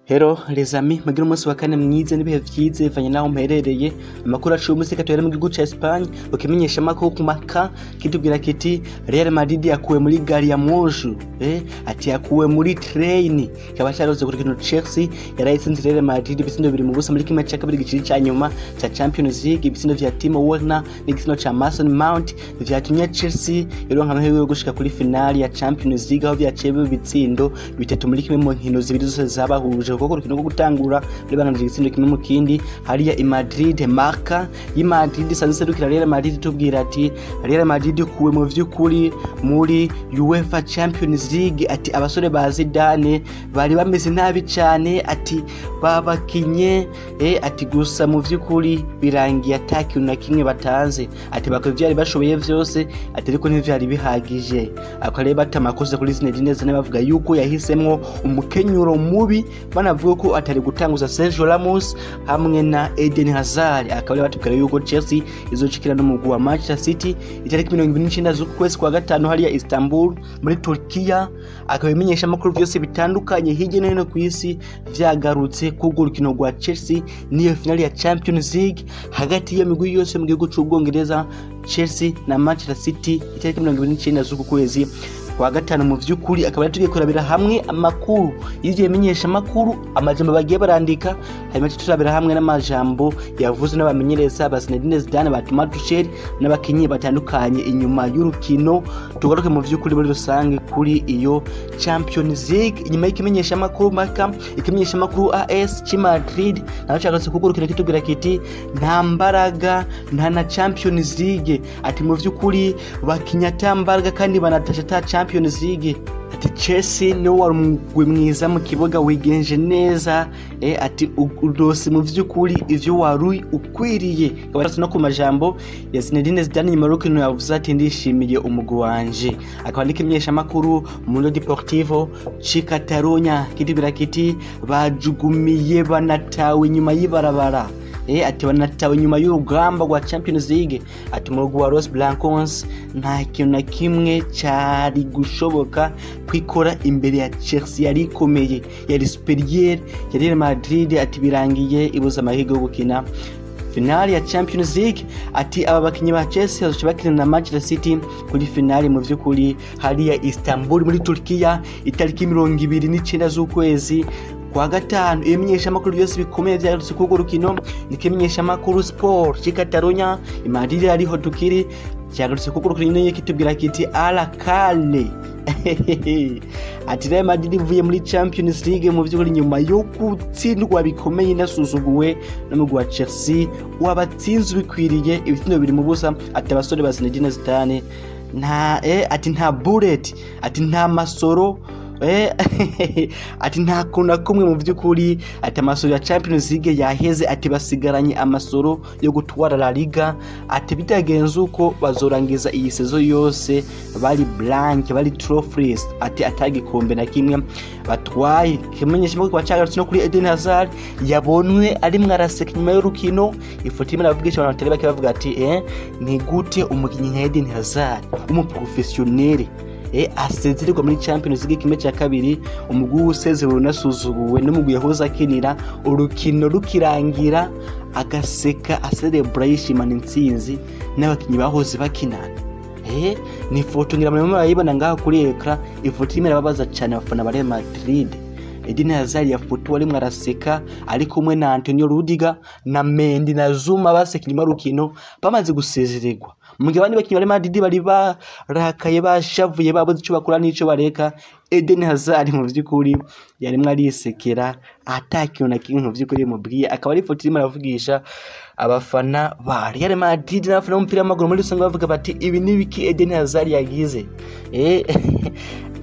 Hello les amis, mugira umunsi wa kane mwize n'ibihe vyize bivanye naho mperereye. Amakuru aciye umunsi katwera mu gihugu ca Espagne, ukimenyesha amakuru ku maka kitubwira kiti Real Madrid yakuwe muri gari ya moshi, ati yakuwe muri train. Kaba cyaroze kuri kino Chelsea yarayitsinze Real Madrid ibisindo biri mu busa muri kimwe cya kabiri giciri ca nyuma ca Champions League. Ibisindo vya Timo Werner n'igisindo ca Mason Mount vyatumye Chelsea ironka amahirwe yo gushika kuri finali ya Champions League aho vyacebe ibitsindo bitatu muri kimwe mu nkino zibiri zose zabahuje kuko rukino rwo gutangura ribananije igitsindo kimwe mu kindi. Hariya i Madrid marka i Madrid sanze rukira Real Madrid tubwira ati Real Madrid kuwe mu vy'ukuri muri UEFA Champions League. Ati abasore ba Zidane bari bameze nabi cyane, ati babakinye ati gusa mu vy'ukuri birangiye ataki na kimwe batanze, ati bakwe vyari bashoboye vyose, ati ariko ntivyari bihagije. Akare batamakoze kuri Zidane bavuga yuko yahisemwo umukenyuro mubi, banavuga ko atari gutanguza Sergio Ramos hamwe na Eden Hazard. Akaba batubwira yuko Chelsea izocikira no mugwa wa Manchester City itariki 29 z'ukwezi kwa gatanu hariya Istanbul muri Turkiya. Akaba bimenyesha amakuru byose bitandukanye hirya no hino ku isi vyagarutse ku rukino rwa Chelsea niyo finali ya Champions League hagati y'imigwi yose mu gihugu c'Ubwongereza, Chelsea na Manchester City itariki 29 z'ukwezi kwa gatanu. Mu vy'ukuri akaba yatugiye kurabira hamwe amakuru y'ivyo bimenyesha amakuru, amajambo bagiye barandika, hanyuma turabira hamwe n'amajambo yavuze n'abamenyereza ba Zidane batuma dusheri n'abakinyi batandukanye inyuma y'urukino. Tugaruke mu vy'ukuri muri rusange kuri iyo Champions League inyuma y'ikimenyesha amakuru maka ikimenyesha amakuru AS Madrid naho cyagase kugurukira kitubwira kiti nta mbaraga nta na Champions League. Ati mu vy'ukuri bakinya tambaraga kandi banatasha ta Champions League. Ati Chelsea no warumugwe mwiza mu kibuga wigenje neza, ati udose mu vy'ukuri ivyo wari ukwiriye. Kabarase no ku majambo ya Zidane nyuma y'urukino yavuze ati ndishimiye umugwi wanje. Akaba nikimenyesha amakuru mu Deportivo Catalonia kitubwira kiti bajugumiye banatawe nyuma y'ibarabara. Ati wanatawe nyuma y'urugamba rwa Champions League. Ati mu rugwa Los Blancos nta kintu na kimwe cyari gushoboka kwikora imbere ya Chelsea yari ikomeye yari superior ya Real Madrid. Ati birangiye ibuza amahirwe yo gukina finali ya Champions League. Ati aba bakinyi ba Chelsea bazobakina na Manchester City kuri finali mu vy'ukuri hariya Istanbul muri Turkiya itariki 29 z'ukwezi kwa gatanu. Ibimenyesha amakuru byose bikomeye byarutse kugo rukino nikimenyesha amakuru sport Catalonia Madrid ariho tukiri cyarutse kugo rukino yekitubwira kiti arakale. Ati Real Madrid ivuye muri Champions League mu vy'ukuri nyuma yo gutsindwa bikomeye nasuzuguwe n'umugwi wa Chelsea wabatsinze bikwiriye ibitindo biri mu busa. Ati abasore ba Zidane nta ati nta bullet, ati nta masoro, ati nta kuna kumwe mu vy'ukuri. Ati amasoro ya Champions League yaheze, ati basigaranye amasoro yo gutwara La Liga. Ati bitagenze uko bazorangiza iyi sezo yose bari blank bari trophies, ati atagikombe na kimwe batwaye. Kimenyesha mu kwa cyagarutse no kuri Eden Hazard yabonwe ari mwaraseka nyuma y'urukino. Ifoto imwe navugisha abantu batari bake bavuga ati ni gute umukinyi nka Eden Hazard umuprofessionnel asezererwa muri Champions League kimwe cya kabiri, umugwi usezerwe unasuzuguwe n'umugwi yahoza akinira urukino rukirangira agaseka acelebration intsinzi n'abakinyi bahoze bakinana. Ni foto ngira muri bayibona ngaho kuri ekra. Ifoto imwe rababaza cyane abafana ba Real Madrid. Eden Hazard yafoto wari mwaraseka ari kumwe na Antonio Rudiger na Mendy na Zuma baseka nyuma y'urukino bamaze gusezererwa. Mugihe abandi bakinyi bari Madrid bari barakaye bashavuye babuze ico bakora n'ico bareka, Eden Hazard mu vy'ukuri yari mwarisekera atakiyo na kimwe mu vy'ukuri mubwiye. Akaba ari foto irimo aravugisha abafana ba Real Madrid n'abafana b'umupira w'amaguru muri rusange bavuga bati ibi nibiki Eden Hazard yagize.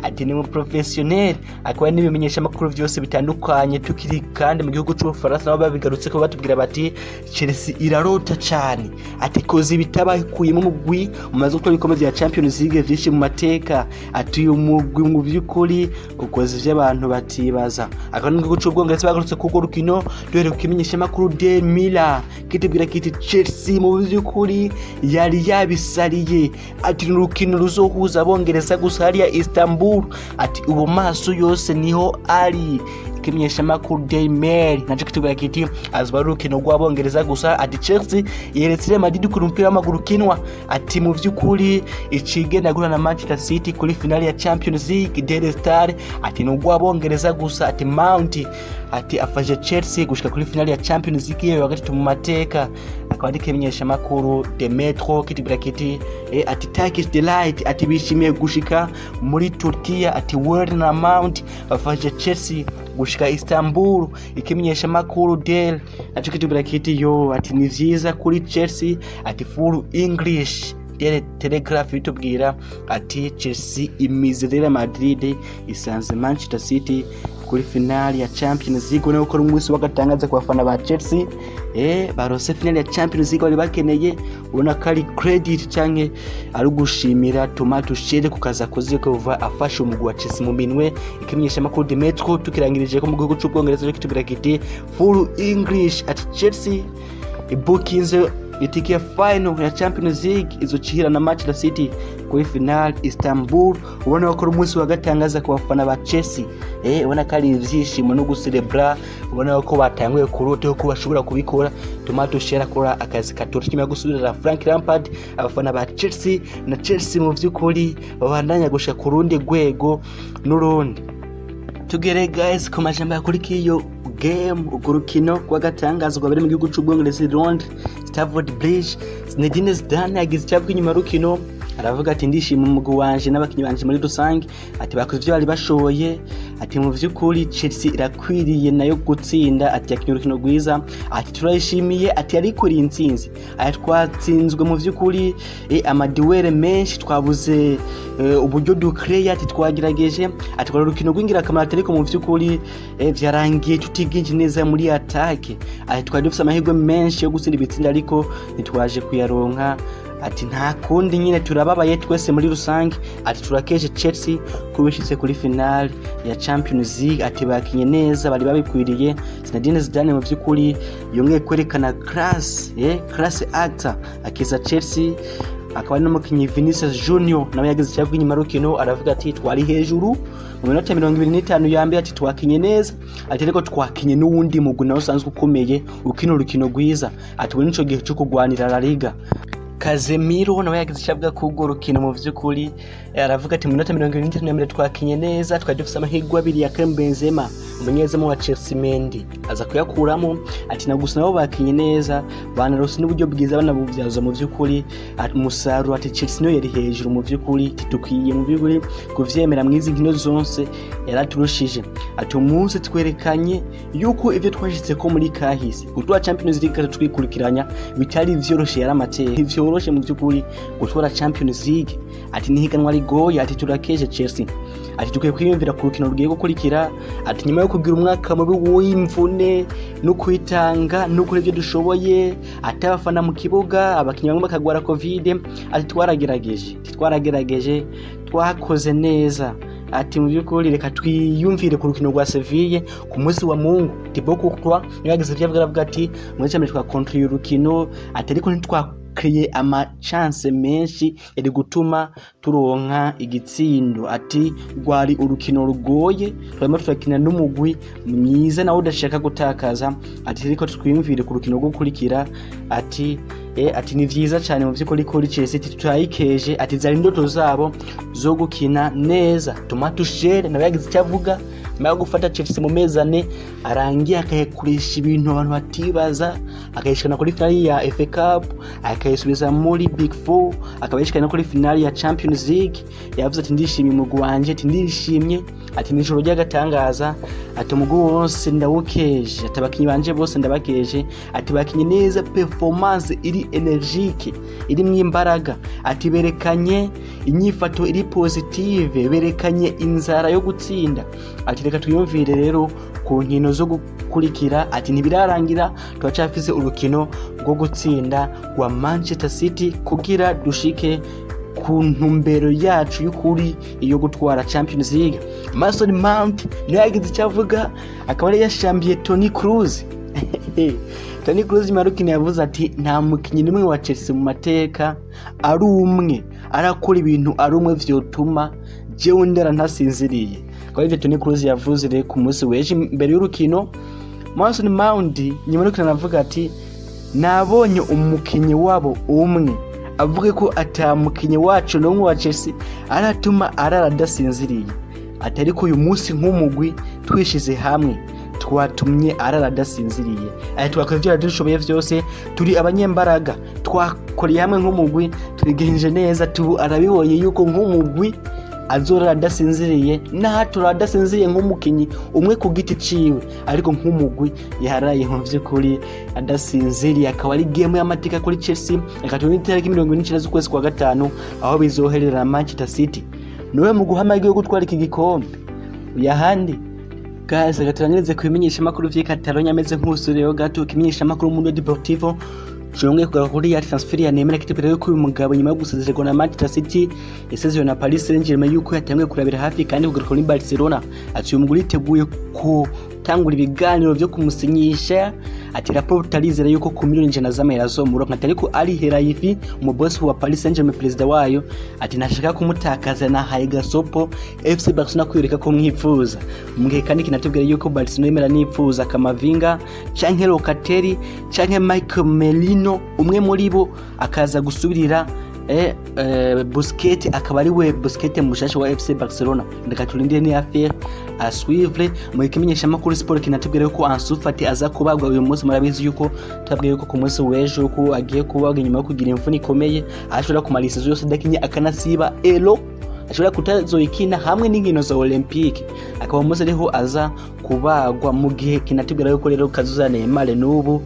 Ati ni mu professionnel. Akaba nibimenyesha amakuru byose bitandukanye tukiri kandi mu gihugu c'Ubufaransa nabo babigarutse ko batubwira bati Chelsea irarota cyane. Ati koze bitabakuyemo umugwi umaze gukora ibikombe bya Champions League vyinshi mu mateka. Ati uyu mugwi mu vy'ukuri ukoze ivy'abantu batibaza. Akaba mu gihugu c'Ubwongereza bagarutse kuko rukino duhere kukimenyesha amakuru de Mila kitubwira kiti Chelsea mu vy'ukuri yari yabisariye. Ati n'urukino ruzohuza Abongereza gusa hariya Istanbul. Ati ubu maso yose niho ari ikimenyesha makuru Daily Mail naco kitubwira kiti azwa urukino rw'abongereza gusa ati Chelsea yeretse Real Madrid ku mupira w'amaguru kinwa ati mu vy'ukuri icigenda gura na Manchester City kuri finale ya Champions League Daily Star ati n'urw'abongereza gusa ati Mount ati afaje Chelsea gushika kuri finale ya Champions League yo hagati mu mateka akaba ari ikimenyesha makuru The Metro kitubwira kiti ati Turkish Delight ati bishimiye gushika muri Turkiya ati World na Mount afaje Chelsea gushika Istanbul ikimenyesha makuru Del naco kitubwira kiti yo ati ni vyiza kuri Chelsea ati full English Telegraph bitubwira ati Chelsea imize Real Madrid isanze Manchester City kuri finale ya Champions League no gukora umunsi wagatangaza ku bafana ba Chelsea barose finale ya Champions League bari bakeneye ubona kari credit canke ari gushimira Tomato Shell kukaza koze kuva afasha umugwi wa Chelsea mu minwe ikimenyesha makuru The Metro tukirangirije ko mu gihugu cy'Ubwongereza kitubwira kiti full English at Chelsea ibukinze itiki ya final ya Champions League izocihira na Manchester City kuri final Istanbul ubona ko umunsi wagatangaza ku bafana ba Chelsea ubona kari ivyishimo no gucelebra ubona ko batanguye kurote ko bashobora kubikora Tomato Shell akora akazi katoro kimya gusubirira Frank Lampard abafana ba Chelsea na Chelsea mu vy'ukuri babandanya gusha ku rundi rwego n'urundi tugere guys ku majambo yakurikiyo game urukino kwa gatangazo kwa bari mu gihugu cy'Ubwongereza Londres Stamford Bridge Zidane yagize cyabwe inyuma rukino aravuga ati ndishima umugwi wanje n'abakinyi banje muri rusange ati bakoze ibyo bari bashoboye ati mu vy'ukuri Chelsea irakwiriye nayo gutsinda ati yakinye urukino rwiza ati turayishimiye ati ariko iri intsinzi ati twatsinzwe mu vy'ukuri amadiwere menshi twabuze uburyo ducreate ati twagirageje ati kwa urukino rwingira kamara ariko mu vy'ukuri vyarangiye tutiginje neza muri attaque ati twari dufite amahirwe menshi yo gutsinda ibitsinda ariko nitwaje kuyaronka ati nta kundi nyine turababaye twese muri rusange ati turakeje Chelsea kubishitse kuri finale ya Champions League ati bakinye neza bari babikwiriye Zidane mu vy'ukuri yongeye kwerekana class actor akiza Chelsea akaba no mukinyi Vinicius Junior nawe yagize cyabwe inyuma rukino aravuga ati twari hejuru mu minota 25 ya mbere ati twakinye neza ati ariko twakinye n'uwundi mugwi nawe usanzwe ukomeye urukino rwiza ati buri nico gihe cyo kugwanira La Liga Casemiro nawe yagize cyabwa kugora urukino mu vy'ukuri aravuga ati mu minota 25 ya mbere twakinye neza twari dufite amahirwe abiri ya Benzema umunyezemo wa Chelsea Mendy aza kuyakuramo ati nagusa nabo bakinye neza banarose n'uburyo bwiza banabuvyaza mu vy'ukuri ati umusaruro ati Chelsea no yari hejuru mu vy'ukuri titukwiye mu by'ukuri kuvyemera mwizi nkino zonse yaraturushije ati umunsi twerekanye yuko ivyo twashitse ko muri kahise gutwa Champions League twikurikiranya bitari vyoroshe yaramateye vyoroshe mu by'ukuri gutwara Champions League ati nihiganwa rigoye ati turakeje Chelsea ati tukwiye kwiyumvira ku rukino rugiye gukurikira ati nyuma yo kugira umwaka mubi w'imvune no kwitanga no kuri ibyo dushoboye ati abafana mu kibuga abakinnyi bamwe bakagwara covid ati twarageregeje twakoze neza ati mu by'ukuri reka twiyumvire ku rukino rwa Seville ku munsi wa Mungu Thibaut Courtois yagize avuga ati muri cyane twa contre y'urukino ati ariko ntitwakriye ama chance menshi yari gutuma turonka igitsindo ati rwari urukino rugoye turimo turakina n'umugwi mwiza nawe udashaka gutakaza ati ariko twiyumvire ku rukino rwo gukurikira ati ni vyiza cyane mu vy'ukuri kuri Chelsea tutayikeje ati zari indoto zabo zo gukina neza Tomato Shell nawe yagize cyavuga nyuma gufata Chelsea mu mezane arangiye akayekurisha ibintu abantu batibaza akayishikana kuri finale ya FA Cup akayisubiza muri Big 4 akabishikana kuri finale ya Champions League yavuze ati ndishimye umugwi wanje ati ndishimye ati nijoro ry'agatangaza ati umugwi wose ndawukeje atabakinyi banje bose ndabakeje ati bakinye neza performance iri energique iri mwimbaraga ati berekanye inyifato iri positive berekanye inzara yo gutsinda ati reka tuyumvire rero ku nkino zo gukurikira ati ntibirarangira twacafise urukino rwo gutsinda rwa Manchester City kugira dushike ku ntumbero yacu y'ukuri iyo gutwara Champions League. Mason Mount niyo yagize cyavuga akaba ari yashambiye Toni Kroos. Toni Kroos marukini yavuze ati nta mukinyi nimwe wa Chelsea mu mateka ari umwe arakora ibintu ari umwe vyotuma jewe ndera ntasinziriye akaba ivyo Toni Kroos yavuze rero ku munsi w'ejo imbere y'urukino. Mason Mount nyuma y'urukino aravuga ati nabonye umukinyi wabo umwe avuga ko atamukinyi wacu n'umwe wa Chelsea aratuma arara adasinziriye, atari ko uyu munsi nk'umugwi twishize hamwe twatumye arara adasinziriye, twakora ibyo dushoboye vyose, turi abanyembaraga, twakoreye hamwe nk'umugwi, twigenje neza, arabibonye yuko nk'umugwi azorara adasinziriye, nahatura adasinziriye nk'umukinyi umwe ku giti ciwe, ariko nk'umugwi yaharaye mu vy'ukuri adasinziriye. Akaba ari game y'amateka kuri Chelsea, akatubona itariki 29 z'ukwezi kwa gatanu aho bizoherera Manchester City. Niwe mu guhamagara gutwara iki gikombe uyahandi guys. Agaturangirize kubimenyesha makuru vy'Ikatalonya ameze nk'usureyo gato kimenyesha makuru mu Deportivo Jongwe kugaruka kuri ya transfer ya Neymar kitubira yuko uyu mugabo nyuma yo gusezererwa na Manchester City yasezeranye na Paris Saint-Germain yuko yatangiye kurabira hafi kandi kugaruka kuri Barcelona, ati uyu mugabo yiteguye gutangura ibiganiro vyo kumusinyisha, ati raporo tarizera yuko ku miliyoni 100 z'amayero azomura, ariko ari Herayifi umuboss wa Paris Saint-Germain president wayo, ati nashaka kumutakaza na Haigasopo FC Barcelona kwireka ko mwifuza mugihe kandi kinatubwira yuko Barcelona yemera nifuza Kamavinga canke Locatelli canke Michael Merino, umwe muri bo akaza gusubirira Busquets, akaba ari we Busquets mushasha wa FC Barcelona. Ndeka turindire ni affaire à suivre mu kimenyesha makuru sport kinatubwira yuko Ansu Fati aza kubagwa uyu munsi. Murabizi yuko twabwiye yuko ku munsi w'ejo ko agiye kubagwa nyuma yo kugira imvune ikomeye, ashobora kumalisa yose dakinya akanasiba elo, ashobora kutazoikina hamwe n'inkino za Olympique, akaba umunsi ariho aza kubagwa mu gihe kinatubwira yuko rero kazuza Neymar n'ubu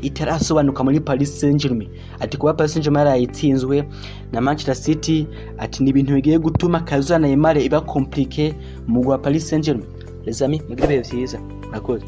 itarasobanuka muri Paris Saint-Germain, ati kuba Paris Saint-Germain yarayitsinzwe na Manchester City, ati ni ibintu bigiye gutuma kazuza Neymar iba compliqué mu gwa Paris Saint-Germain. Les amis, mugire byiza, nakoze.